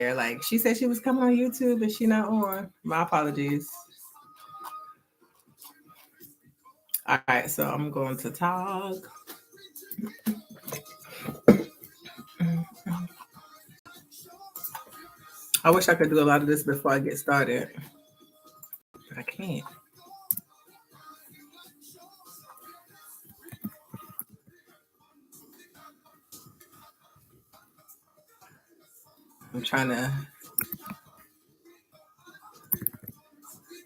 Like she said she was coming on YouTube and she not on. My apologies. All right, so I'm going to talk. I wish I could do a lot of this before I get started, but I can't. I'm trying to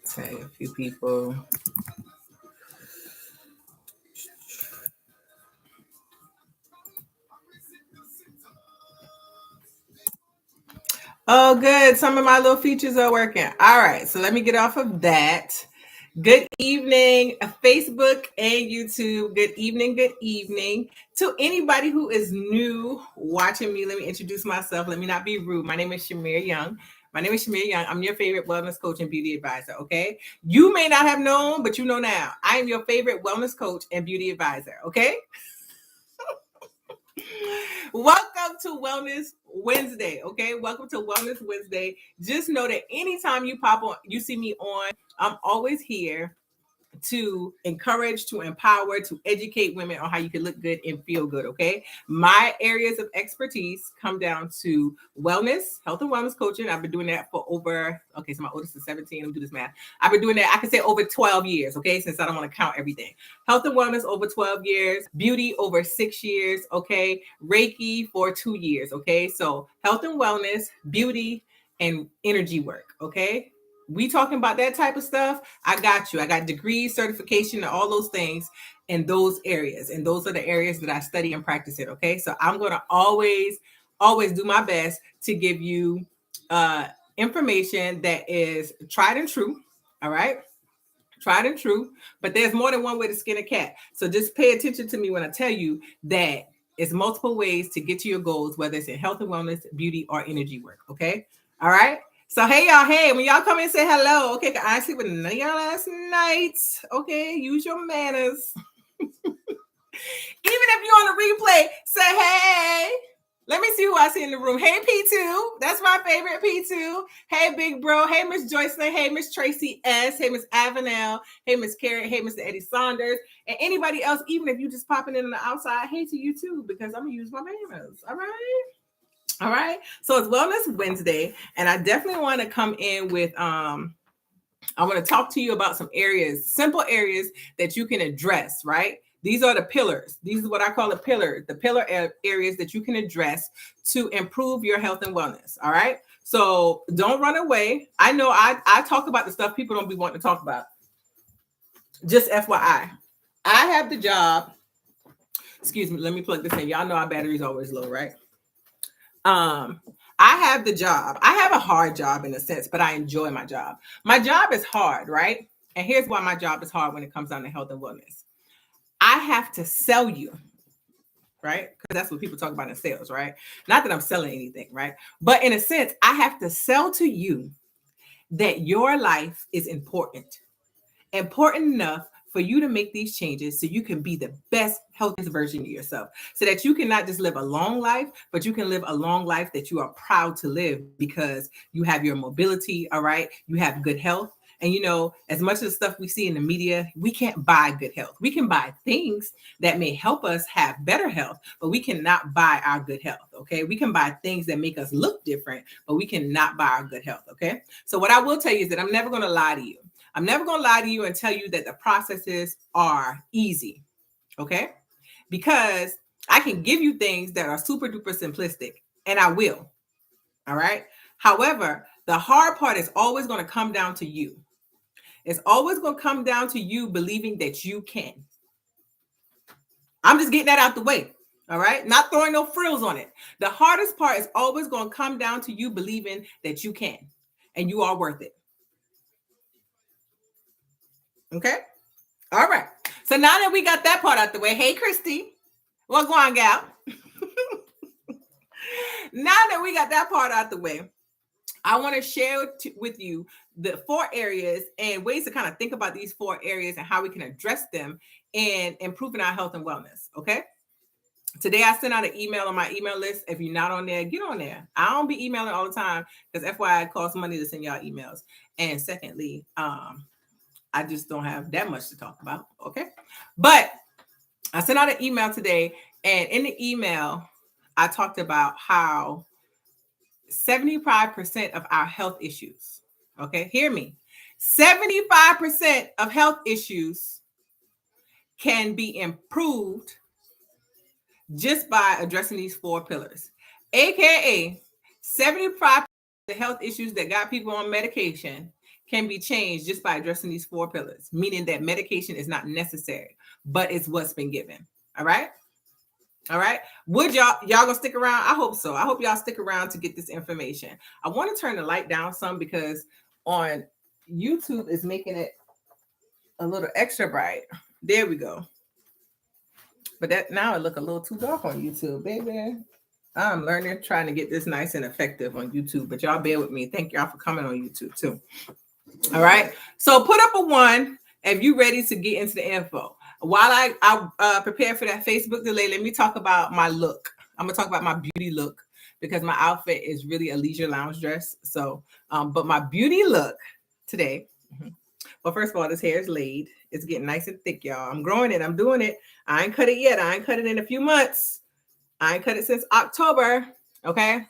tag a few people. Oh, good. Some of my little features are working. All right, so let me get off of that. Good evening, Facebook and YouTube. Good evening, good evening. To anybody who is new watching me, let me introduce myself. Let me not be rude. My name is Shamir Young. My name is Shamir Young. I'm your favorite wellness coach and beauty advisor, okay? You may not have known, but you know now. I am your favorite wellness coach and beauty advisor, okay? Welcome to Wellness Wednesday, okay? Welcome to Wellness Wednesday. Just know that anytime you pop on, you see me on, I'm always here to encourage, to empower, to educate women on how you can look good and feel good, okay? My areas of expertise come down to wellness, health and wellness coaching. I've been doing that for over, okay, so my oldest is 17. Let me do this math. I've been doing that, I can say over 12 years, okay, since I don't want to count everything. Health and wellness over 12 years, beauty over 6 years, okay? Reiki for 2 years, okay? So health and wellness, beauty, and energy work, okay? We talking about that type of stuff, I got you. I got degrees, certification, and all those things in those areas. And those are the areas that I study and practice it. Okay. So I'm going to always do my best to give you information that is tried and true. All right. Tried and true. But there's more than one way to skin a cat. So just pay attention to me when I tell you that it's multiple ways to get to your goals, whether it's in health and wellness, beauty, or energy work. Okay. All right. So hey y'all, hey, when y'all come in and say hello, okay, I sleep with none of y'all last night. Okay, use your manners. Even if you're on the replay, say hey. Let me see who I see in the room. Hey P2, that's my favorite P2. Hey Big Bro, hey Miss Joycelyn, hey Miss Tracy S, hey Miss Avenel, hey Miss Carrot, hey Mr. Eddie Saunders, and anybody else, even if you just popping in on the outside, hey to you too, because I'm gonna use my manners. All right. All right. So it's Wellness Wednesday, and I definitely want to come in with I want to talk to you about some areas, simple areas that you can address, right? These are the pillars. These is what I call the pillar areas that you can address to improve your health and wellness. All right. So don't run away. I know I talk about the stuff people don't be wanting to talk about. Just FYI, I have the job. Excuse me. Let me plug this in. Y'all know our battery's always low, right? I have the job. I have a hard job in a sense, but I enjoy my job. My job is hard, right? And here's why my job is hard when it comes down to health and wellness. I have to sell you, right? Because that's what people talk about in sales, right? Not that I'm selling anything, right? But in a sense, I have to sell to you that your life is important enough for you to make these changes so you can be the best, healthiest version of yourself. So that you can not just live a long life, but you can live a long life that you are proud to live because you have your mobility, all right? You have good health. And you know, as much of the stuff we see in the media, we can't buy good health. We can buy things that may help us have better health, but we cannot buy our good health, okay? We can buy things that make us look different, but we cannot buy our good health, okay? So what I will tell you is that I'm never going to lie to you. I'm never going to lie to you and tell you that the processes are easy, okay? Because I can give you things that are super duper simplistic, and I will, all right? However, the hard part is always going to come down to you. It's always going to come down to you believing that you can. I'm just getting that out the way, all right? Not throwing no frills on it. The hardest part is always going to come down to you believing that you can and you are worth it. Okay? All right. So now that we got that part out the way, hey, Christy, what's going on, gal? Now that we got that part out the way, I want to share with you the 4 areas and ways to kind of think about these 4 areas and how we can address them in improving our health and wellness. Okay. Today I sent out an email on my email list. If you're not on there, get on there. I don't be emailing all the time because FYI it costs money to send y'all emails. And secondly, I just don't have that much to talk about. Okay. But I sent out an email today, and in the email, I talked about how 75% of our health issues, okay, hear me, 75% of health issues can be improved just by addressing these 4 pillars, aka 75% of the health issues that got people on medication can be changed just by addressing these 4 pillars, meaning that medication is not necessary, but it's what's been given. All right. All right. Would y'all gonna stick around? I hope so. I hope y'all stick around to get this information. I want to turn the light down some because on YouTube is making it a little extra bright. There we go. But that now it look a little too dark on YouTube, baby. I'm learning, trying to get this nice and effective on YouTube, but y'all bear with me. Thank y'all for coming on YouTube too. All right. So put up a 1 if you ready to get into the info. While I prepare for that Facebook delay, let me talk about my look. I'm gonna talk about my beauty look because my outfit is really a leisure lounge dress. So, but my beauty look today. Well, first of all, this hair is laid. It's getting nice and thick, y'all. I'm growing it. I'm doing it. I ain't cut it yet. I ain't cut it in a few months. I ain't cut it since October. Okay.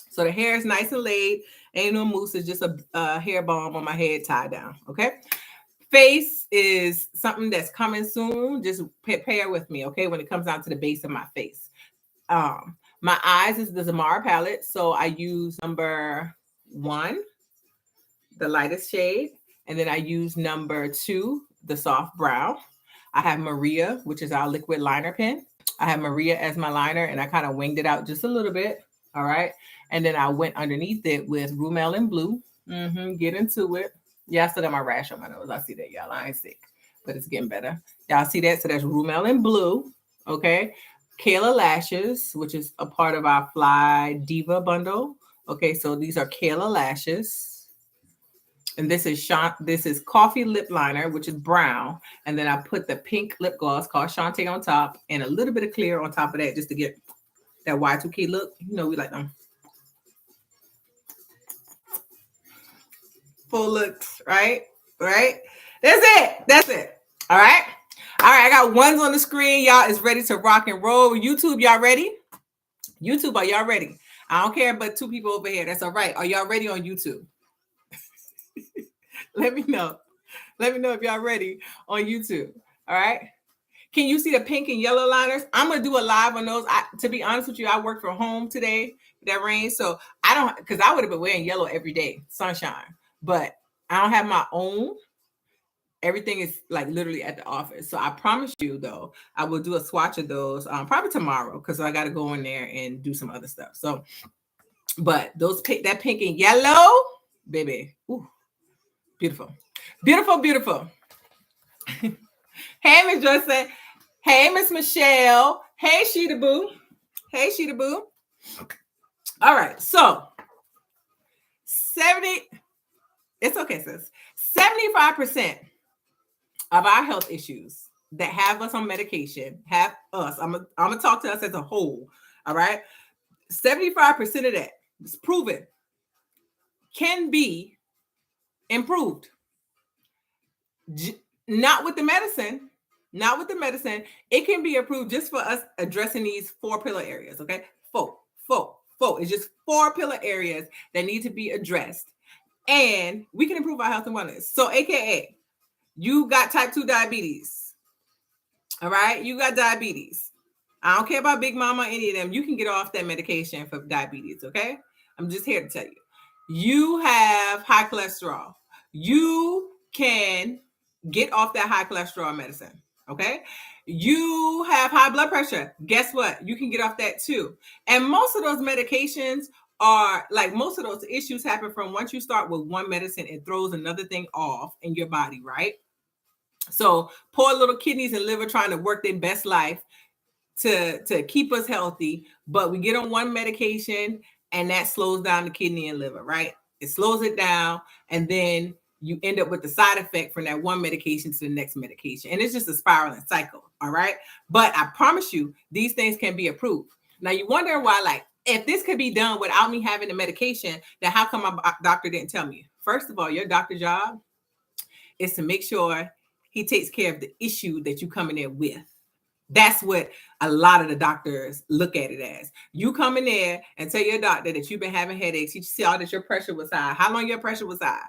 So the hair is nice and laid. Ain't no mousse. It's just a hair balm on my head tied down. Okay. Face is something that's coming soon. Just pair with me, okay, when it comes down to the base of my face. My eyes is the Zamara palette. So I use number 1, the lightest shade. And then I use number 2, the soft brown. I have Maria, which is our liquid liner pen. I have Maria as my liner, and I kind of winged it out just a little bit. All right. And then I went underneath it with Roumel in blue. Get into it. Yeah, I still got my rash on my nose. I see that, y'all. I ain't sick, but it's getting better. Y'all see that? So that's Roumel in blue. Okay. Kayla lashes, which is a part of our Fly Diva bundle. Okay. So these are Kayla lashes. And this is coffee lip liner, which is brown. And then I put the pink lip gloss called Shantae on top and a little bit of clear on top of that just to get that Y2K look. You know, we like them full looks, right? Right? That's it. All right. I got 1s on the screen. Y'all is ready to rock and roll. YouTube, y'all ready? YouTube, are y'all ready? I don't care but 2 people over here. That's all right. Are y'all ready on YouTube? Let me know. Let me know if y'all ready on YouTube. All right. Can you see the pink and yellow liners? I'm going to do a live on those. To be honest with you, I work from home today. That rain. So because I would have been wearing yellow every day, sunshine. But I don't have my own. Everything is like literally at the office. So I promise you, though, I will do a swatch of those probably tomorrow because I got to go in there and do some other stuff. So, but that pink and yellow, baby, ooh, beautiful, beautiful, beautiful. Hey, Miss Joyce. Hey, Miss Michelle. Hey, Sheeta Boo. Hey, Sheeta Boo. All right, so 70. It's okay, sis. 75% of our health issues that have us on medication have us. I'm gonna talk to us as a whole. All right, 75% of that is proven can be improved. Not with the medicine. Not with the medicine. It can be improved just for us addressing these 4 pillar areas. Okay, 4. It's just 4 pillar areas that need to be addressed, and we can improve our health and wellness. So, AKA, you got type 2 diabetes. All right, you got diabetes. I don't care about Big Mama, any of them. You can get off that medication for diabetes. Okay, I'm just here to tell you. You have high cholesterol. You can get off that high cholesterol medicine. Okay. You have high blood pressure. Guess what? You can get off that too. And most of those medications are like most of those issues happen from once you start with one medicine, it throws another thing off in your body, right? So poor little kidneys and liver trying to work their best life to keep us healthy, but we get on one medication and that slows down the kidney and liver, right? It slows it down, and then you end up with the side effect from that one medication to the next medication. And it's just a spiraling cycle. All right. But I promise you, these things can be approved. Now you wonder why, like, if this could be done without me having the medication, then how come my doctor didn't tell me? First of all, your doctor's job is to make sure he takes care of the issue that you come in there with. That's what a lot of the doctors look at it as. You come in there and tell your doctor that you've been having headaches. You see all that your pressure was high. How long your pressure was high?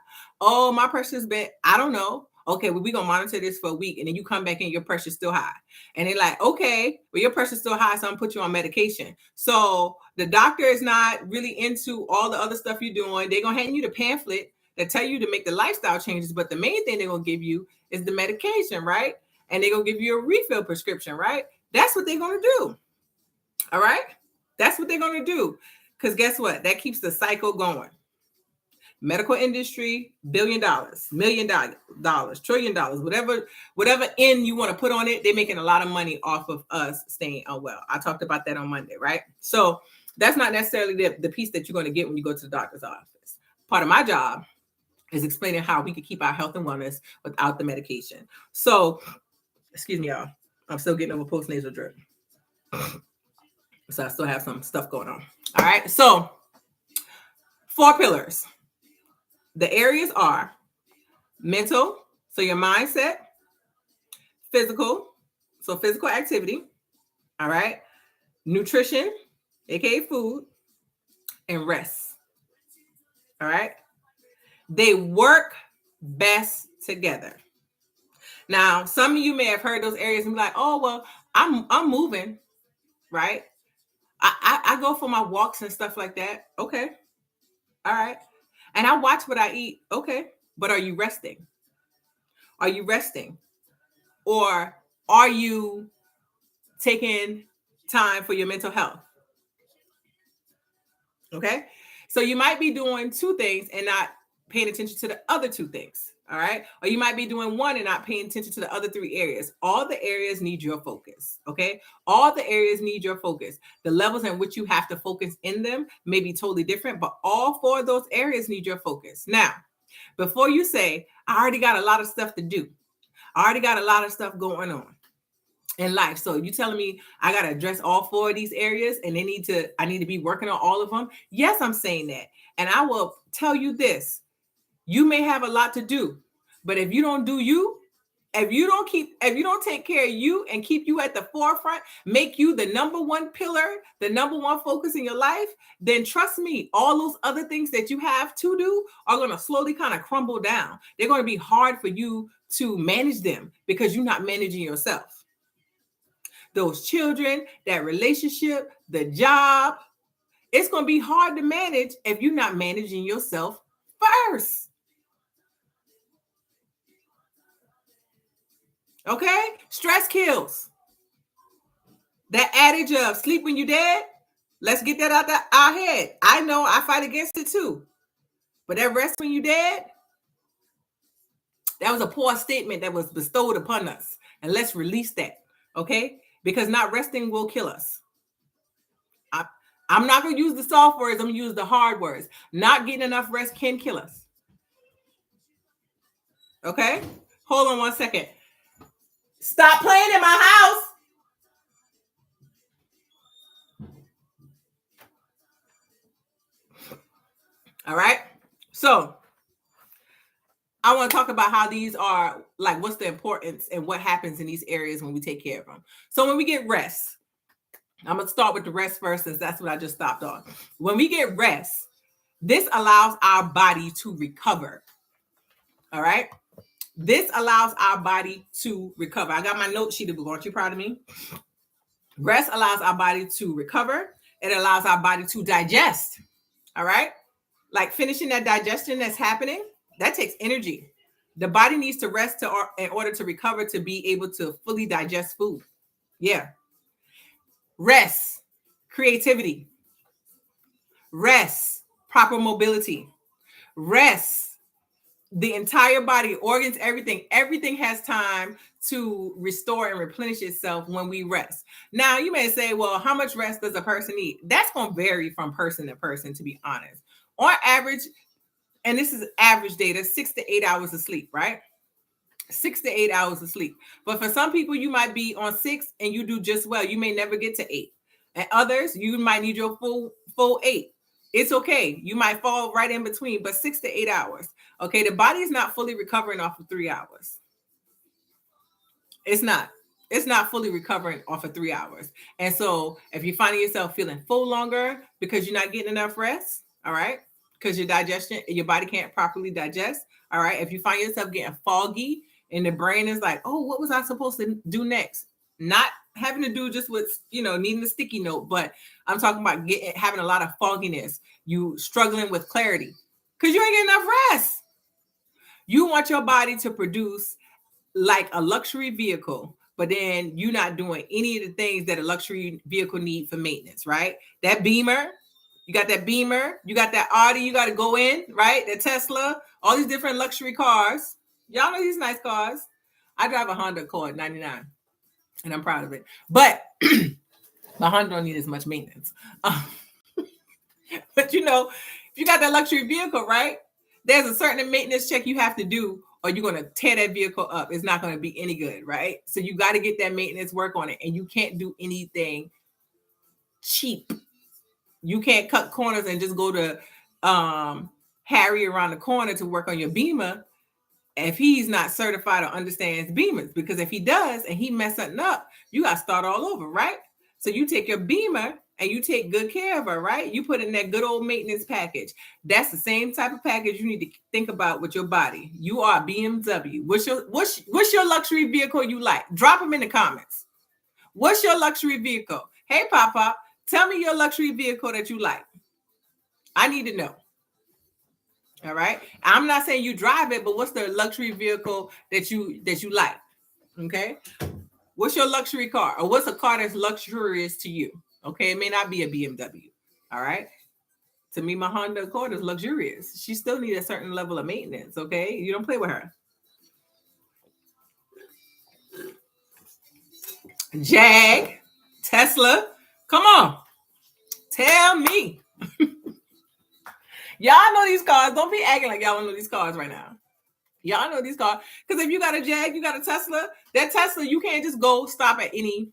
Oh, my pressure's been, I don't know. Okay, well, we're going to monitor this for a week. And then you come back and your pressure's still high. And they're like, okay, well, your pressure's still high, so I'm going to put you on medication. So the doctor is not really into all the other stuff you're doing. They're going to hand you the pamphlet that tell you to make the lifestyle changes. But the main thing they're going to give you is the medication, right? And they're going to give you a refill prescription, right? That's what they're going to do. All right? That's what they're going to do. Because guess what? That keeps the cycle going. Medical industry, $1 billion, $1 million, $1 trillion, whatever end you want to put on it, they're making a lot of money off of us staying unwell. I talked about that on Monday, right? So that's not necessarily the piece that you're going to get when you go to the doctor's office. Part of my job is explaining how we could keep our health and wellness without the medication. So, excuse me, y'all. I'm still getting over postnasal drip. So I still have some stuff going on. All right. So 4 pillars. The areas are mental, so your mindset, physical, so physical activity. All right. Nutrition, aka food, and rest. All right. They work best together. Now, some of you may have heard those areas and be like, oh, well, I'm moving, right? I go for my walks and stuff like that. Okay. All right. And I watch what I eat. Okay. But are you resting? Are you resting? Or are you taking time for your mental health? Okay. So you might be doing 2 things and not paying attention to the other 2 things. All right. Or you might be doing 1 and not paying attention to the other 3 areas. All the areas need your focus. Okay. All the areas need your focus. The levels in which you have to focus in them may be totally different, but all 4 of those areas need your focus. Now, before you say, I already got a lot of stuff to do, I already got a lot of stuff going on in life. So you telling me I got to address all 4 of these areas and I need to be working on all of them? Yes, I'm saying that. And I will tell you this. You may have a lot to do, but if you don't do you, if you don't take care of you and keep you at the forefront, make you the number 1 pillar, the number 1 focus in your life, then trust me, all those other things that you have to do are going to slowly kind of crumble down. They're going to be hard for you to manage them because you're not managing yourself. Those children, that relationship, the job, it's going to be hard to manage if you're not managing yourself first. Okay? Stress kills. That adage of sleep when you're dead, let's get that out of our head. I know I fight against it too. But that rest when you're dead, that was a poor statement that was bestowed upon us. And let's release that. Okay? Because not resting will kill us. I'm not going to use the soft words. I'm going to use the hard words. Not getting enough rest can kill us. Okay? Hold on 1 second. Stop playing in my house. All right. So I want to talk about how these are, like, what's the importance and what happens in these areas when we take care of them. So when we get rest, I'm going to start with the rest first, since that's what I just stopped on. When we get rest, this allows our body to recover. All right. This allows our body to recover. I got my note sheet. Aren't you proud of me? Rest allows our body to recover. It allows our body to digest. All right. Like finishing that digestion that's happening, that takes energy. The body needs to rest in order to recover, to be able to fully digest food. Yeah. Rest, creativity. Rest, proper mobility. Rest, the entire body, organs, everything has time to restore and replenish itself when we rest. Now, you may say, well, how much rest does a person need? That's going to vary from person to person, to be honest. On average, and this is average data, 6 to 8 hours of sleep, right? 6 to 8 hours of sleep. But for some people, you might be on 6 and you do just well. You may never get to 8. And others, you might need your full 8. It's okay. You might fall right in between, but 6 to 8 hours. Okay, the body is not fully recovering off of 3 hours. It's not. It's not fully recovering off of 3 hours. And so if you're finding yourself feeling full longer because you're not getting enough rest, all right, because your body can't properly digest, all right. If you find yourself getting foggy and the brain is like, oh, what was I supposed to do next? Not having to do just with, needing a sticky note, but I'm talking about having a lot of fogginess. You struggling with clarity because you ain't getting enough rest. You want your body to produce like a luxury vehicle, but then you're not doing any of the things that a luxury vehicle need for maintenance, right? That Beamer, you got that Beamer, you got that Audi, you got to go in, right? The Tesla, all these different luxury cars. Y'all know these nice cars. I drive a Honda Accord 99, and I'm proud of it. But my Honda don't need as much maintenance. But if you got that luxury vehicle, right? There's a certain maintenance check you have to do, or you're going to tear that vehicle up. It's not going to be any good, right? So you got to get that maintenance work on it, and you can't do anything cheap. You can't cut corners and just go to Harry around the corner to work on your Beamer if he's not certified or understands Beamers. Because if he does and he mess something up, you got to start all over, right? So you take your Beamer and you take good care of her, right? You put in that good old maintenance package. That's the same type of package you need to think about with your body. You are BMW. What's your luxury vehicle you like? Drop them in the comments. What's your luxury vehicle? Hey, Papa, tell me your luxury vehicle that you like. I need to know. All right. I'm not saying you drive it, but what's the luxury vehicle that you like? Okay. What's your luxury car, or what's a car that's luxurious to you? Okay. It may not be a BMW. All right. To me, my Honda Accord is luxurious. She still needs a certain level of maintenance. Okay. You don't play with her. Jag, Tesla. Come on. Tell me. Y'all know these cars. Don't be acting like y'all don't know these cars right now. Y'all know these cars. Because if you got a Jag, you got a Tesla. That Tesla, you can't just stop at any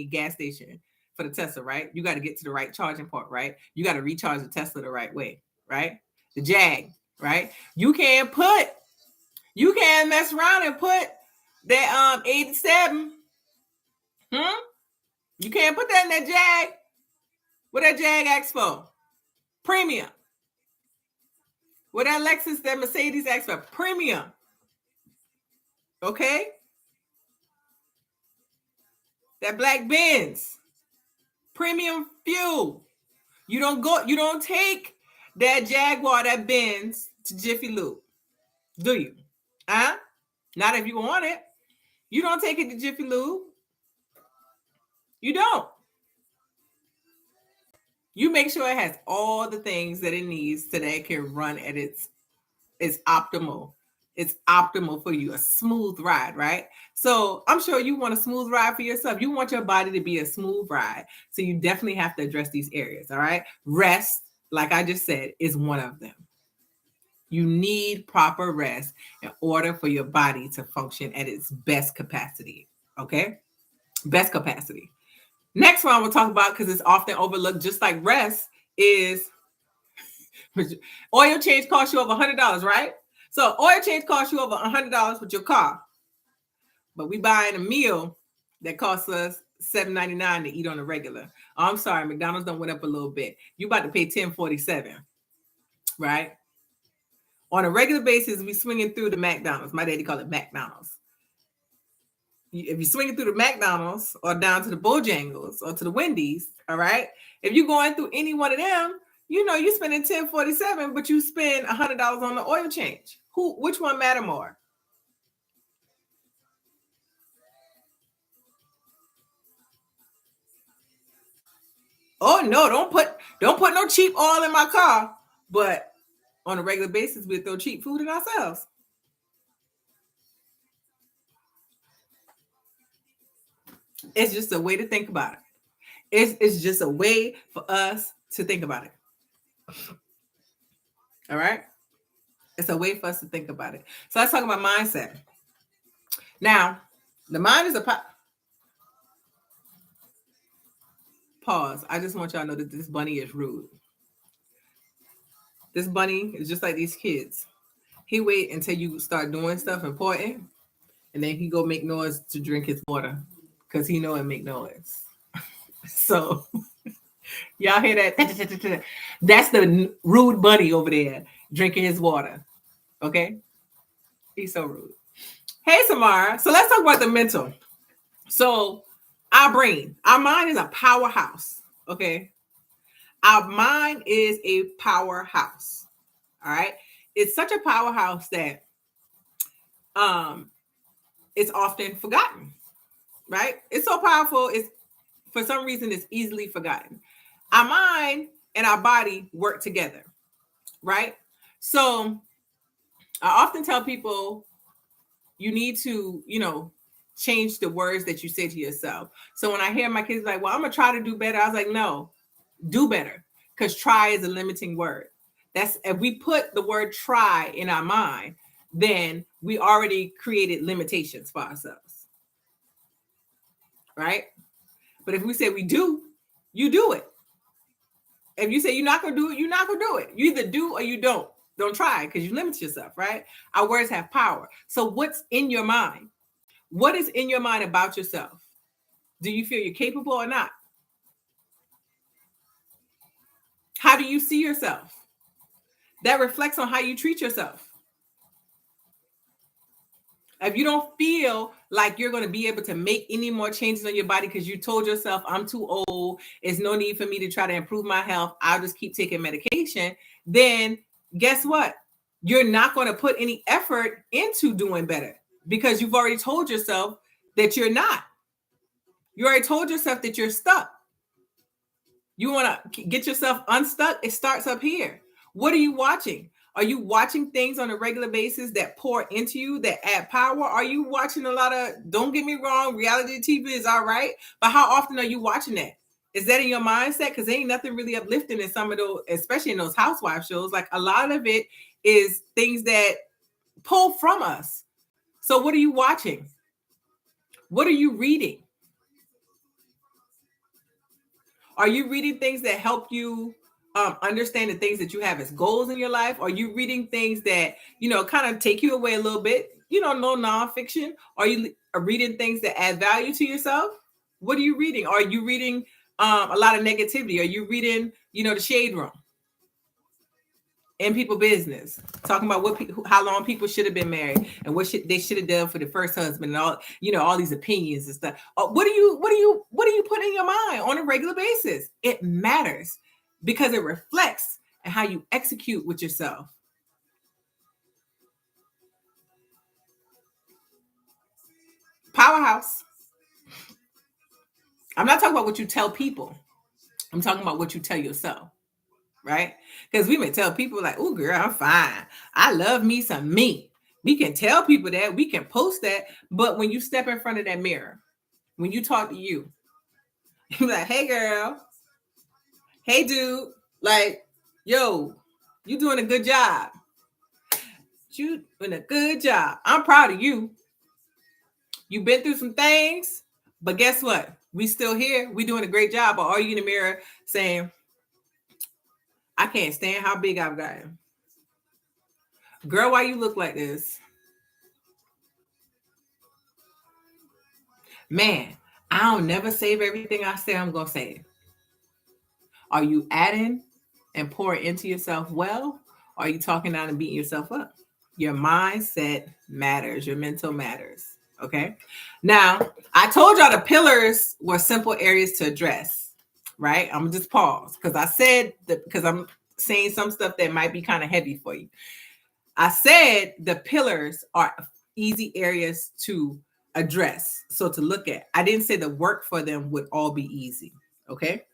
gas station for the Tesla, right? You got to get to the right charging port, right? You got to recharge the Tesla the right way, right? The Jag, right? You can't mess around and put that 87. You can't put that in that Jag. What that Jag asks for? Premium. What that Lexus, that Mercedes asks for? Premium. Okay? That black Benz. Premium fuel. You don't take that Jaguar, that Benz to Jiffy Lube. Do you? Not if you want it. You don't take it to Jiffy Lube. You don't. You make sure it has all the things that it needs so that it can run at its optimal. It's optimal for you, a smooth ride, right? So I'm sure you want a smooth ride for yourself. You want your body to be a smooth ride. So you definitely have to address these areas, all right? Rest, like I just said, is one of them. You need proper rest in order for your body to function at its best capacity, okay? Best capacity. Next one we'll talk about, because it's often overlooked, just like rest, is oil change costs you over $100, right? So oil change costs you over $100 with your car. But we buying a meal that costs us $7.99 to eat on a regular. Oh, I'm sorry, McDonald's done went up a little bit. You about to pay $10.47, right? On a regular basis, we swinging through the McDonald's. My daddy called it McDonald's. If you're swinging through the McDonald's or down to the Bojangles or to the Wendy's, all right? If you're going through any one of them, you're spending $10.47, but you spend $100 on the oil change. Which one matter more? Oh no, don't put no cheap oil in my car. But on a regular basis, we throw cheap food in ourselves. It's just a way to think about it. It's just a way for us to think about it. All right. It's a way for us to think about it. So let's talk about mindset. Now, the mind is a pause. I just want y'all to know that this bunny is rude. This bunny is just like these kids. He wait until you start doing stuff important, and then he go make noise to drink his water because he know it make noise. So y'all hear that? That's the rude bunny over there drinking his water. Okay, he's so rude. Hey, Samara. So let's talk about the mental. So our brain, our mind is a powerhouse. Okay, our mind is a powerhouse. All right, it's such a powerhouse that um it's often forgotten. Right? It's so powerful. It's for some reason it's easily forgotten. Our mind and our body work together. Right? So I often tell people you need to, change the words that you say to yourself. So when I hear my kids like, well, I'm gonna try to do better, I was like, no, do better. Because try is a limiting word. That's if we put the word try in our mind, then we already created limitations for ourselves. Right? But if we say we do, you do it. If you say you're not gonna do it, you're not gonna do it. You either do or you don't. Don't try because you limit yourself, right? Our words have power. So what's in your mind? What is in your mind about yourself? Do you feel you're capable or not? How do you see yourself? That reflects on how you treat yourself. If you don't feel like you're going to be able to make any more changes on your body because you told yourself, I'm too old, there's no need for me to try to improve my health, I'll just keep taking medication, then guess what? You're not going to put any effort into doing better because you've already told yourself that you're not. You already told yourself that you're stuck. You want to get yourself unstuck? It starts up here. What are you watching? Are you watching things on a regular basis that pour into you, that add power? Are you watching a lot of, don't get me wrong, reality TV is all right, but how often are you watching that? Is that in your mindset? Because there ain't nothing really uplifting in some of those, especially in those housewife shows. Like a lot of it is things that pull from us. So what are you watching? What are you reading? Are you reading things that help you understand the things that you have as goals in your life? Are you reading things that, kind of take you away a little bit? No nonfiction. Are you reading things that add value to yourself? What are you reading? Are you reading a lot of negativity? Are you reading, the shade room? In people business, talking about how long people should have been married and what they should have done for the first husband and all, all these opinions and stuff. What do you put in your mind on a regular basis? It matters because it reflects on how you execute with yourself. Powerhouse. I'm not talking about what you tell people. I'm talking about what you tell yourself. Right? Because we may tell people like, oh, girl, I'm fine. I love me some me. We can tell people that. We can post that. But when you step in front of that mirror, when you talk to you, you're like, hey, girl. Hey, dude. Like, yo, you doing a good job. You doing a good job. I'm proud of you. You've been through some things, but guess what? We still here. We doing a great job. Or are you in the mirror saying, I can't stand how big I've gotten? Girl, why you look like this? Man, I don't never save everything I say I'm going to save. Are you adding and pouring into yourself well? Or are you talking down and beating yourself up? Your mindset matters. Your mental matters. Okay. Now, I told y'all the pillars were simple areas to address, right? I'm going to just pause because I said that because I'm saying some stuff that might be kind of heavy for you. I said the pillars are easy areas to address. So to look at, I didn't say the work for them would all be easy. Okay.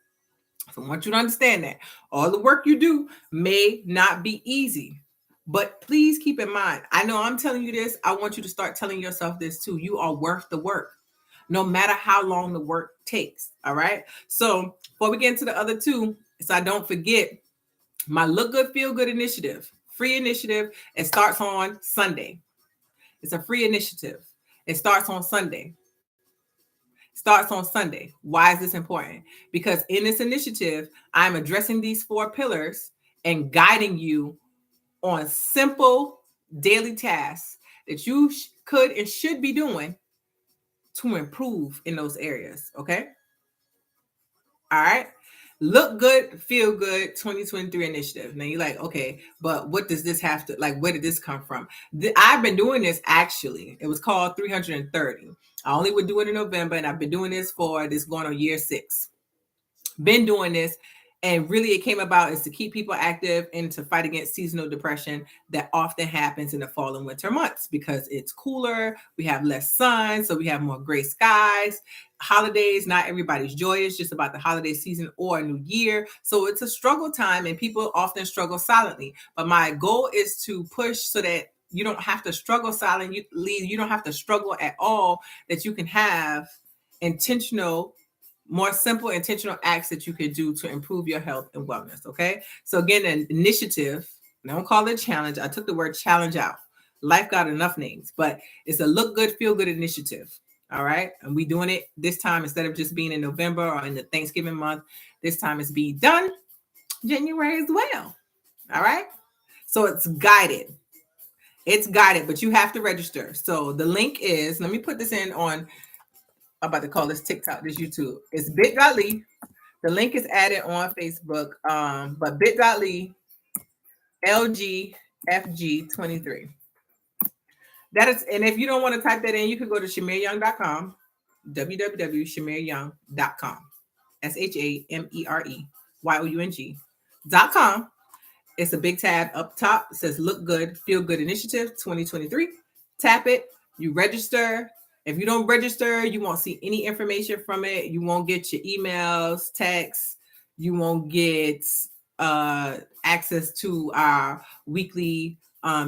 So I want you to understand that all the work you do may not be easy, but please keep in mind, I know I'm telling you this. I want you to start telling yourself this too. You are worth the work, no matter how long the work takes. All right. So before we get into the other two, so I don't forget my Look Good, Feel Good initiative. free initiative. It starts on Sunday. It's a free initiative. It starts on Sunday. Why is this important? Because in this initiative, I'm addressing these 4 pillars and guiding you on simple daily tasks that you could and should be doing to improve in those areas. Okay. All right. Look good, feel good 2023 initiative. Now you're like, okay, but what does this have to, like, where did this come from? I've been doing this actually. It was called 330. I only would do it in November, and I've been doing this for this going on year 6. Been doing this, and really it came about is to keep people active and to fight against seasonal depression that often happens in the fall and winter months because it's cooler, we have less sun, so we have more gray skies. Holidays, not everybody's joyous just about the holiday season or a new year. So it's a struggle time, and people often struggle silently. But my goal is to push so that you don't have to struggle silently. You don't have to struggle at all, that you can have intentional, more simple intentional acts that you can do to improve your health and wellness. Okay. So again, an initiative, I don't call it a challenge. I took the word challenge out. Life got enough names, but it's a look good, feel good initiative. All right. And we doing it this time, instead of just being in November or in the Thanksgiving month, this time it's being done January as well. All right. So it's guided. But you have to register. So the link is, let me put this in on, I'm about to call this TikTok, this YouTube. It's bit.ly. The link is added on Facebook, but bit.ly LGFG23. That is, and if you don't want to type that in, you can go to ShamereYoung.com, www.shamereyoung.com, ShamereYoung.com. It's a big tab up top. It says Look Good, Feel Good Initiative 2023. Tap it, you register. If you don't register, you won't see any information from it. You won't get your emails, texts. You won't get access to our weekly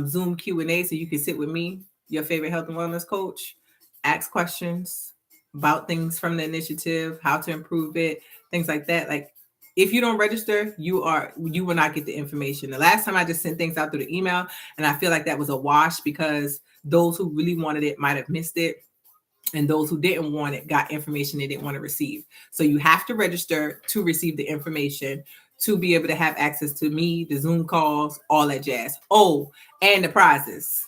Zoom Q&A, so you can sit with me, your favorite health and wellness coach, ask questions about things from the initiative, how to improve it, things like that. Like, if you don't register, you will not get the information. The last time I just sent things out through the email, and I feel like that was a wash because those who really wanted it might have missed it. And those who didn't want it got information they didn't want to receive. So you have to register to receive the information, to be able to have access to me, the Zoom calls, all that jazz. Oh, and the prizes.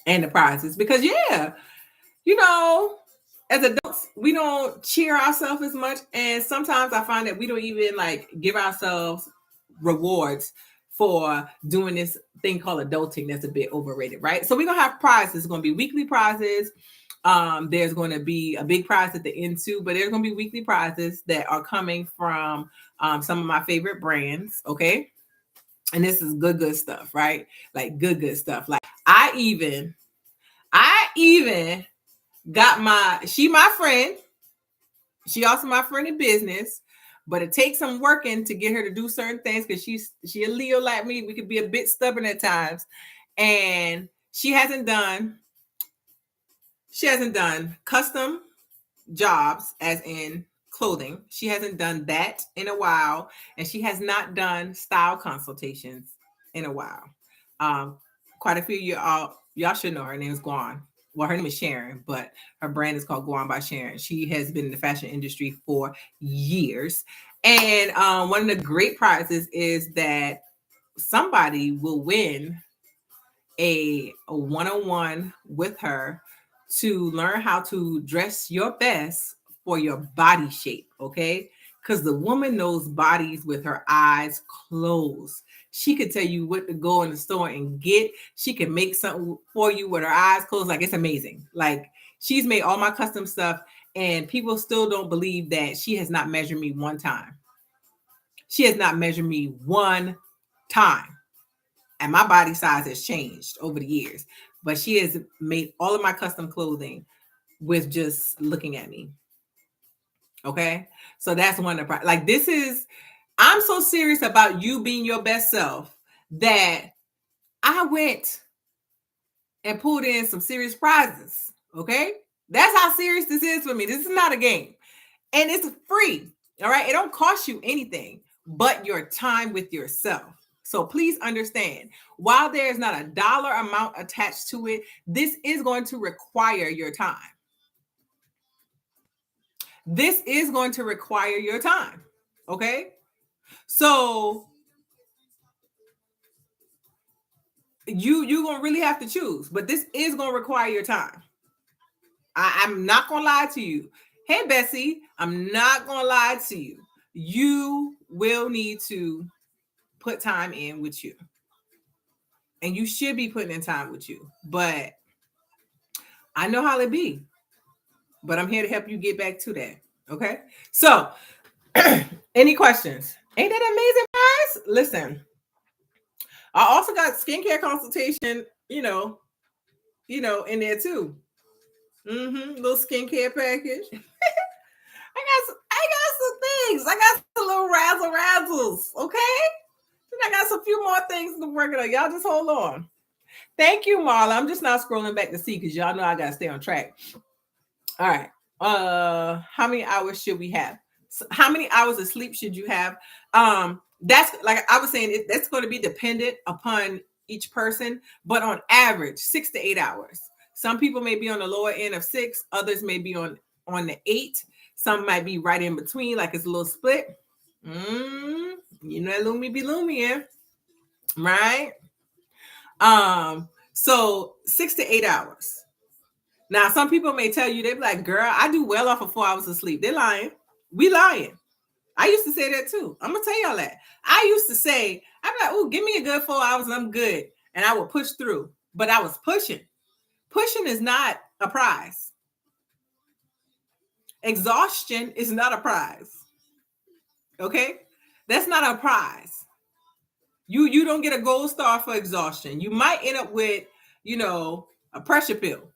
Because, yeah, you know, as adults, we don't cheer ourselves as much. And sometimes I find that we don't even like give ourselves rewards for doing this thing called adulting that's a bit overrated, right? So we're going to have prizes. It's going to be weekly prizes. There's going to be a big prize at the end too, but there's going to be weekly prizes that are coming from some of my favorite brands. Okay. And this is good stuff, right? Like good stuff. Like I even got she my friend. She also my friend in business, but it takes some working to get her to do certain things because she a Leo like me. We could be a bit stubborn at times. And she hasn't done custom jobs, as in clothing. She hasn't done that in a while, and she has not done style consultations in a while. Quite a few y'all should know her name is Guan. Well, her name is Sharon, but her brand is called Guan by Sharon. She has been in the fashion industry for years. And one of the great prizes is that somebody will win a one-on-one with her to learn how to dress your best for your body shape, okay? Because the woman knows bodies with her eyes closed. She could tell you what to go in the store and get. She can make something for you with her eyes closed. Like, it's amazing. Like, she's made all my custom stuff, and people still don't believe that she has not measured me one time. She has not measured me one time. And my body size has changed over the years. But she has made all of my custom clothing with just looking at me. Okay? So that's one of the, like, this is, I'm so serious about you being your best self that I went and pulled in some serious prizes. Okay? That's how serious this is for me. This is not a game. And it's free. All right? It don't cost you anything but your time with yourself. So please understand, while there is not a dollar amount attached to it, this is going to require your time. This is going to require your time. Okay. So you're gonna really have to choose, but this is gonna require your time. I'm not gonna lie to you. Hey Bessie, I'm not gonna lie to you. You will need to put time in with you. And you should be putting in time with you. But I know how it be. But I'm here to help you get back to that. Okay. So any questions? Ain't that amazing, guys? Listen, I also got skincare consultation, in there too. Little skincare package. I got some things. I got some little razzle razzles. Okay. Then I got some few more things to work on. Y'all just hold on. Thank you, Marla. I'm just now scrolling back to see because y'all know I gotta stay on track. All right. How many hours should we have? How many hours of sleep should you have? That's like I was saying, that's going to be dependent upon each person, but on average, 6 to 8 hours. Some people may be on the lower end of 6, others may be on the 8. Some might be right in between, like it's a little split. Lumi be Lumi, right? So 6 to 8 hours. Now, some people may tell you, they be like, girl, I do well off of 4 hours of sleep. They're lying. We lying. I used to say that too. I'm going to tell y'all that. I used to say, I'm like, oh, give me a good 4 hours and I'm good. And I would push through. But I was pushing. Pushing is not a prize. Exhaustion is not a prize. Okay? That's not a prize. You don't get a gold star for exhaustion. You might end up with, a pressure pill.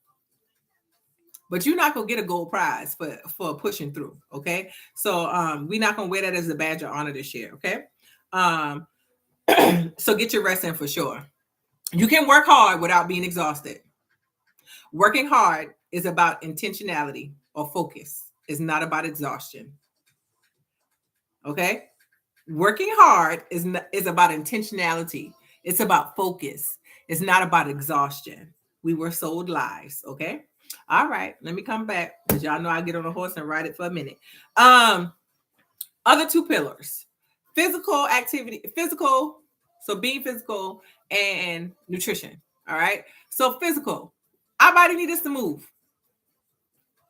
But you're not gonna get a gold prize for pushing through, okay? So we're not gonna wear that as a badge of honor this year, okay? So get your rest in for sure. You can work hard without being exhausted. Working hard is about intentionality or focus. It's not about exhaustion. Okay? Working hard is about intentionality. It's about focus. It's not about exhaustion. We were sold lies, okay? All right, let me come back because y'all know I get on a horse and ride it for a minute. Other 2 pillars: physical activity, so being physical, and nutrition. All right. So physical, our body needs us to move.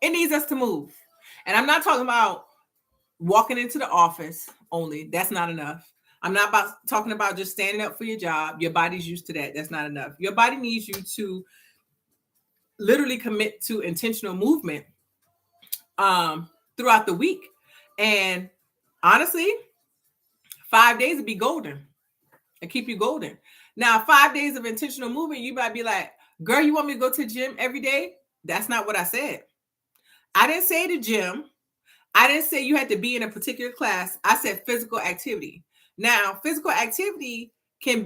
It needs us to move, and I'm not talking about walking into the office only. That's not enough. I'm not talking about just standing up for your job. Your body's used to that. That's not enough. Your body needs you to literally commit to intentional movement throughout the week. And honestly, 5 days would be golden and keep you golden. Now, 5 days of intentional movement, you might be like, girl, you want me to go to the gym every day? That's not what I said. I didn't say the gym. I didn't say you had to be in a particular class. I said physical activity. Now, physical activity can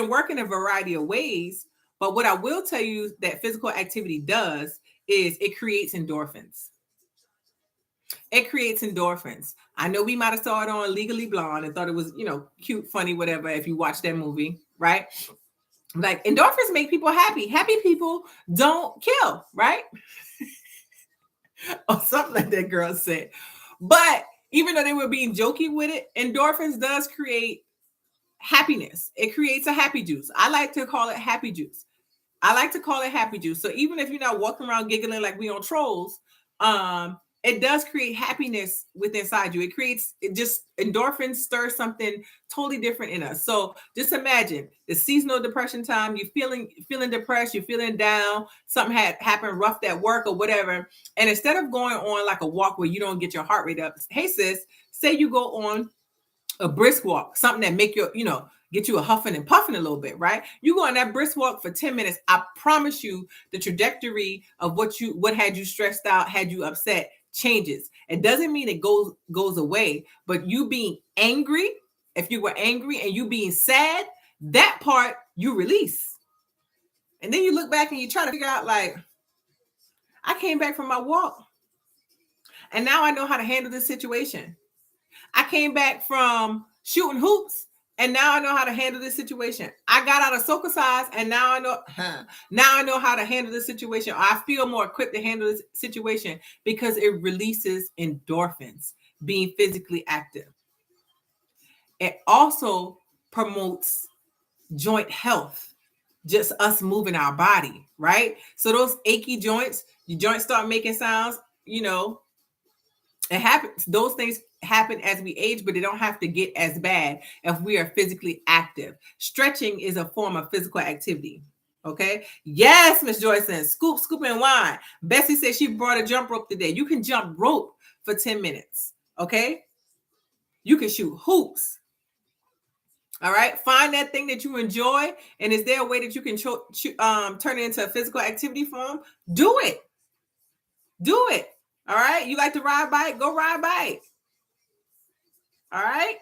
work in a variety of ways. But what I will tell you that physical activity does is it creates endorphins. It creates endorphins. I know we might have saw it on Legally Blonde and thought it was, cute, funny, whatever, if you watch that movie, right? Like endorphins make people happy. Happy people don't kill, right? Or something like that girl said. But even though they were being jokey with it, endorphins does create happiness. It creates a happy juice. I like to call it happy juice. So even if you're not walking around giggling like we on Trolls, it does create happiness within inside you. Endorphins stir something totally different in us. So just imagine the seasonal depression time, you're feeling depressed, you're feeling down, something had happened rough at work or whatever. And instead of going on like a walk where you don't get your heart rate up, hey sis, say you go on a brisk walk, something that make your, get you a huffing and puffing a little bit, right? You go on that brisk walk for 10 minutes. I promise you the trajectory of what had you stressed out, had you upset, changes. It doesn't mean it goes away, but you being angry, if you were angry and you being sad, that part you release. And then you look back and you try to figure out like, I came back from my walk and now I know how to handle this situation. I came back from shooting hoops And now I know how to handle this situation. I got out of soca size, and now I know now I know how to handle this situation. I feel more equipped to handle this situation because it releases endorphins, being physically active. It also promotes joint health, just us moving our body, right? So those achy joints, your joints start making sounds, it happens. Those things happen as we age, but they don't have to get as bad if we are physically active. Stretching is a form of physical activity. Okay. Yes, Miss Joyson. Scoop and wine. Bessie said she brought a jump rope today. You can jump rope for 10 minutes. Okay. You can shoot hoops. All right. Find that thing that you enjoy. And is there a way that you can turn it into a physical activity form? Do it. Do it. All right. You like to ride bike? Go ride bike. All right.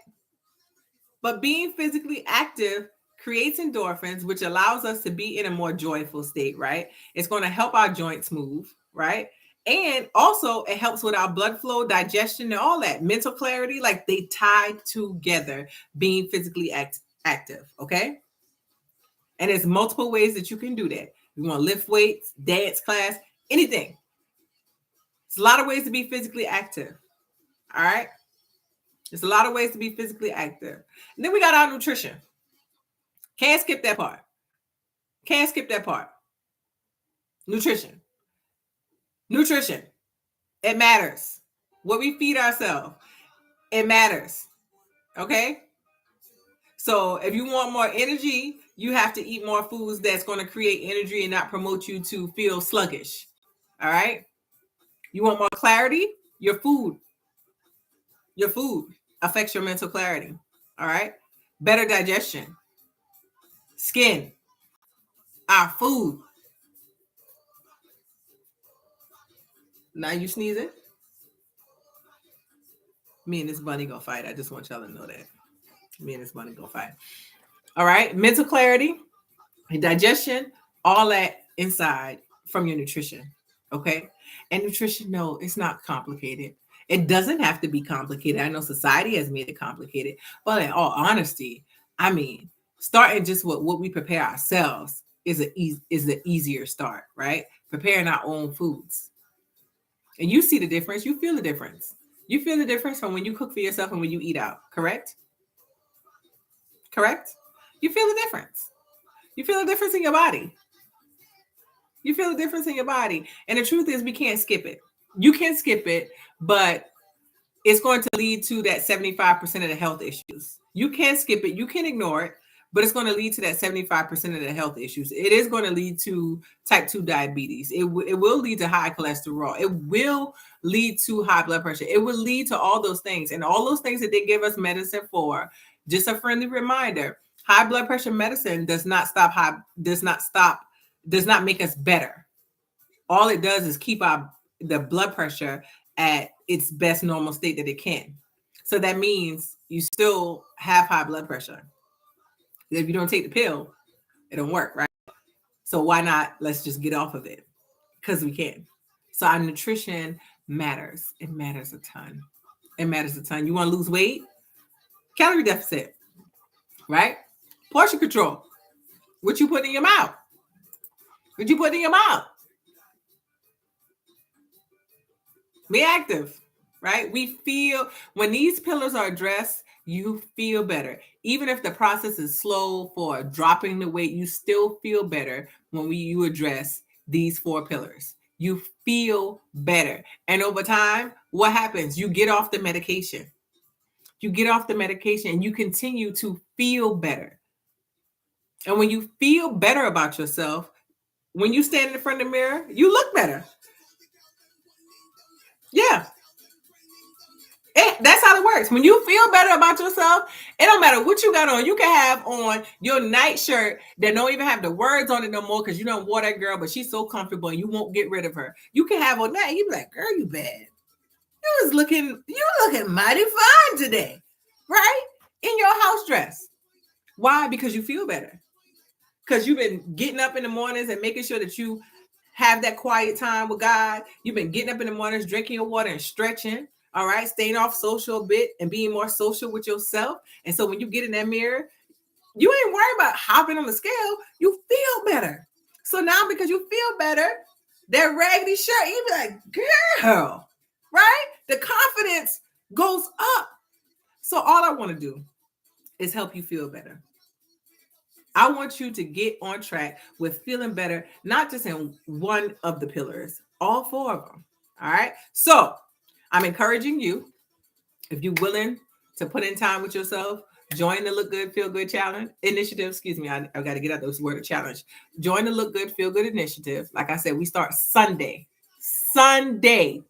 But being physically active creates endorphins, which allows us to be in a more joyful state, right? It's going to help our joints move, right? And also it helps with our blood flow, digestion, and all that. Mental clarity, like they tie together, being physically active, okay? And there's multiple ways that you can do that. You want to lift weights, dance class, anything. It's a lot of ways to be physically active, all right? There's a lot of ways to be physically active. And then we got our nutrition. Can't skip that part. Can't skip that part. Nutrition. Nutrition. It matters. What we feed ourselves, it matters. Okay? So if you want more energy, you have to eat more foods that's going to create energy and not promote you to feel sluggish. All right? You want more clarity? Your food affects your mental clarity. All right? Better digestion. Skin. Our food. Now you sneezing? Me and this bunny gonna fight. I just want y'all to know that. Me and this bunny gonna fight. All right. Mental clarity, digestion, all that inside from your nutrition. Okay. And nutrition, no, it's not complicated. It doesn't have to be complicated. I know society has made it complicated, but in all honesty, I mean, starting just with what we prepare ourselves is an easier start, right? Preparing our own foods. And you see the difference, you feel the difference. You feel the difference from when you cook for yourself and when you eat out, correct? Correct? You feel the difference. You feel the difference in your body. You feel the difference in your body. And the truth is, we can't skip it. You can skip it, but it's going to lead to that 75% of the health issues. You can skip it. You can ignore it, but it's going to lead to that 75% of the health issues. It is going to lead to type 2 diabetes. It will lead to high cholesterol. It will lead to high blood pressure. It will lead to all those things. And all those things that they give us medicine for, just a friendly reminder, high blood pressure medicine does not make us better. All it does is keep the blood pressure at its best normal state that it can. So that means you still have high blood pressure. If you don't take the pill, it don't work, right? So why not? Let's just get off of it because we can. So our nutrition matters. It matters a ton. It matters a ton. You want to lose weight? Calorie deficit, right? Portion control. What you put in your mouth? What you put in your mouth? Be active, right? We feel when these pillars are addressed, you feel better. Even if the process is slow for dropping the weight, you still feel better when you address these 4 pillars. You feel better. And over time, what happens? You get off the medication. You get off the medication and you continue to feel better. And when you feel better about yourself, when you stand in front of the mirror, you look better. Yeah. That's how it works. When you feel better about yourself, it don't matter what you got on. You can have on your night shirt that don't even have the words on it no more because you don't want that girl, but she's so comfortable and you won't get rid of her. You can have on that. You be like, girl, you bad. You looking mighty fine today, right? In your house dress. Why? Because you feel better. Because you've been getting up in the mornings and making sure that you have that quiet time with God. You've been getting up in the mornings, drinking your water and stretching. All right, staying off social a bit and being more social with yourself. And so when you get in that mirror, you ain't worried about hopping on the scale. You feel better. So now because you feel better, that raggedy shirt, you be like, girl, right? The confidence goes up. So all I want to do is help you feel better. I want you to get on track with feeling better, not just in one of the pillars, all four of them. All right. So I'm encouraging you, if you're willing to put in time with yourself, join the Look Good, Feel Good Challenge initiative. Excuse me, I got to get out those word of challenge. Join the Look Good, Feel Good initiative. Like I said, we start Sunday, January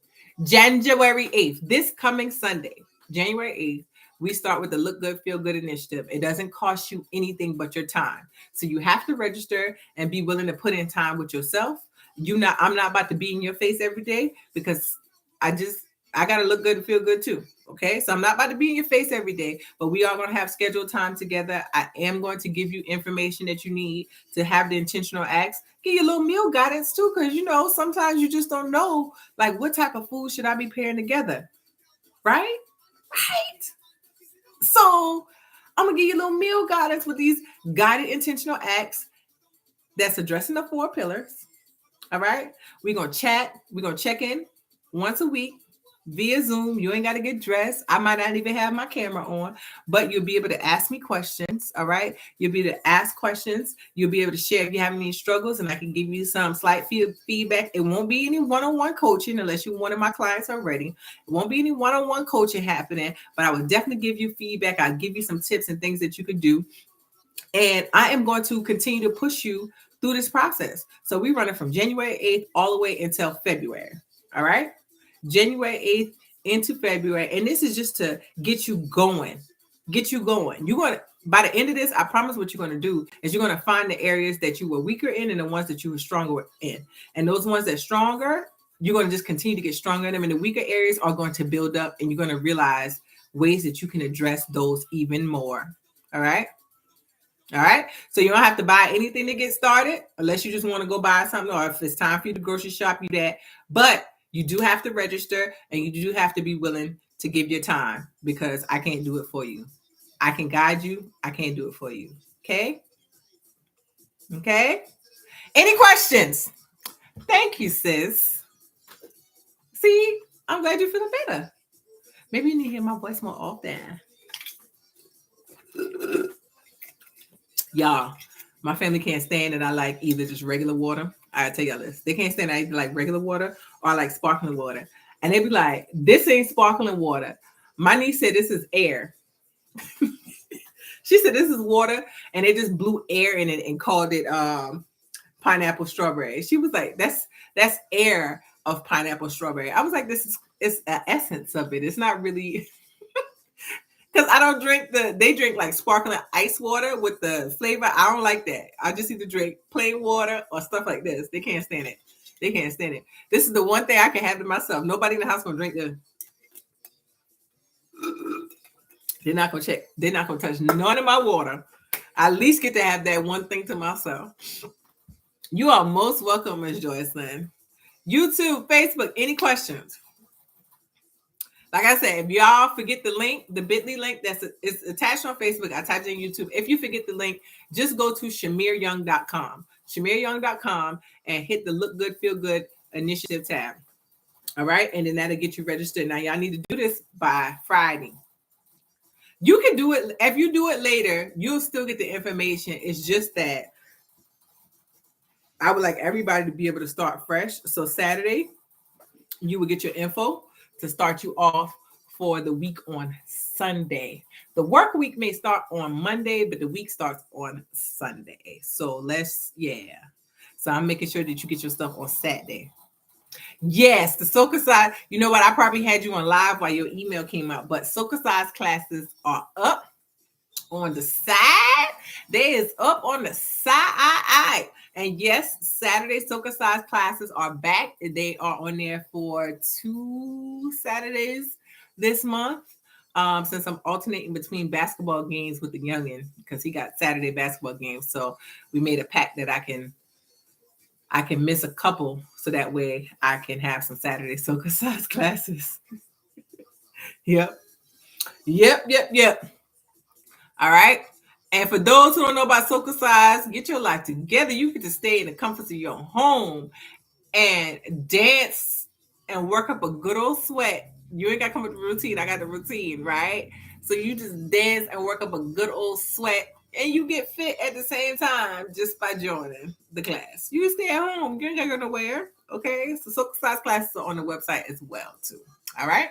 8th. This coming Sunday, January 8th. We start with the Look Good, Feel Good initiative. It doesn't cost you anything but your time. So you have to register and be willing to put in time with yourself. I'm not about to be in your face every day because I got to look good and feel good too. Okay. So I'm not about to be in your face every day, but we are going to have scheduled time together. I am going to give you information that you need to have the intentional acts. Give you a little meal guidance too. Cause sometimes you just don't know like what type of food should I be pairing together. Right. So I'm going to give you a little meal guidance with these guided intentional acts that's addressing the 4 pillars. All right. We're going to chat. We're going to check in once a week via Zoom. You ain't got to get dressed. I might not even have my camera on, but you'll be able to ask me questions. All right. You'll be able to ask questions. You'll be able to share if you have any struggles, and I can give you some slight feedback. It won't be any one-on-one coaching unless you're one of my clients already. It won't be any one-on-one coaching happening, but I will definitely give you feedback. I'll give you some tips and things that you could do. And I am going to continue to push you through this process. So we run it from January 8th all the way until February. All right. January 8th into February. And this is just to get you going. You're going to, by the end of this, I promise what you're going to do is you're going to find the areas that you were weaker in and the ones that you were stronger in. And those ones that are stronger, you're going to just continue to get stronger in them. And the weaker areas are going to build up, and you're going to realize ways that you can address those even more. All right. All right. So you don't have to buy anything to get started unless you just want to go buy something, or if it's time for you to grocery shop, you that. But you do have to register, and you do have to be willing to give your time, because I can't do it for you. I can guide you. I can't do it for you. Okay. Okay. Any questions? Thank you, sis. See, I'm glad you're feeling better. Maybe you need to hear my voice more often. Y'all, my family can't stand that I like either just regular water. I tell y'all this. They can't stand that I either like regular water or I like sparkling water. And they be like, this ain't sparkling water. My niece said this is air. She said this is water, and they just blew air in it and called it pineapple strawberry. She was like, that's air of pineapple strawberry. I was like, it's an essence of it. It's not really... Because I don't drink they drink like sparkling ice water with the flavor. I don't like that. I just either drink plain water or stuff like this. They can't stand it. This is the one thing I can have to myself. Nobody in the house gonna drink this. They're not gonna check. They're not gonna touch none of my water. I at least get to have that one thing to myself. You are most welcome, Ms. Joycelyn. YouTube, Facebook, any questions? Like I said, if y'all forget the link, the bit.ly link it's attached on Facebook, I typed in YouTube. If you forget the link, just go to ShamirYoung.com. ShamirYoung.com and hit the Look Good, Feel Good initiative tab. All right. And then that'll get you registered. Now, y'all need to do this by Friday. You can do it. If you do it later, you'll still get the information. It's just that I would like everybody to be able to start fresh. So Saturday, you will get your info to start you off for the week on Sunday. The work week may start on Monday, but the week starts on Sunday. So So I'm making sure that you get your stuff on Saturday. Yes, the Soka Size. You know what? I probably had you on live while your email came out, but Soka Size classes are up on the side. They is up on the side. And yes, Saturday Soka Size classes are back. They are on there for 2 Saturdays this month. Since I'm alternating between basketball games with the youngin, because he got Saturday basketball games. So we made a pact that I can miss a couple, so that way I can have some Saturday Soka Size classes. Yep. Yep. All right. And for those who don't know about Soca Size, get your life together. You get to stay in the comforts of your home and dance and work up a good old sweat. You ain't got to come with the routine. I got the routine, right? So you just dance and work up a good old sweat and you get fit at the same time just by joining the class. You stay at home. You ain't got to go nowhere. Okay. So Soca Size classes are on the website as well, too. All right.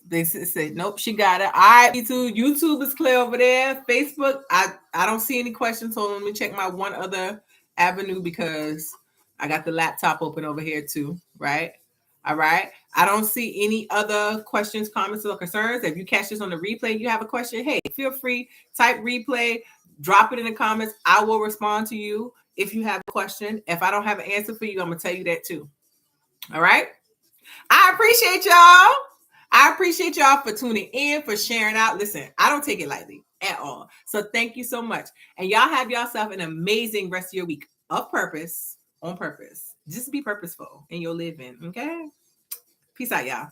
They said, nope, she got it. All right, YouTube. YouTube is clear over there. Facebook, I don't see any questions. So let me check my one other avenue because I got the laptop open over here too. Right. All right. I don't see any other questions, comments, or concerns. If you catch this on the replay, you have a question, hey, feel free, type replay, drop it in the comments. I will respond to you if you have a question. If I don't have an answer for you, I'm gonna tell you that too. All right. I appreciate y'all. I appreciate y'all for tuning in, for sharing out. Listen, I don't take it lightly at all. So thank you so much. And y'all have yourself an amazing rest of your week of purpose, on purpose. Just be purposeful in your living. Okay. Peace out, y'all.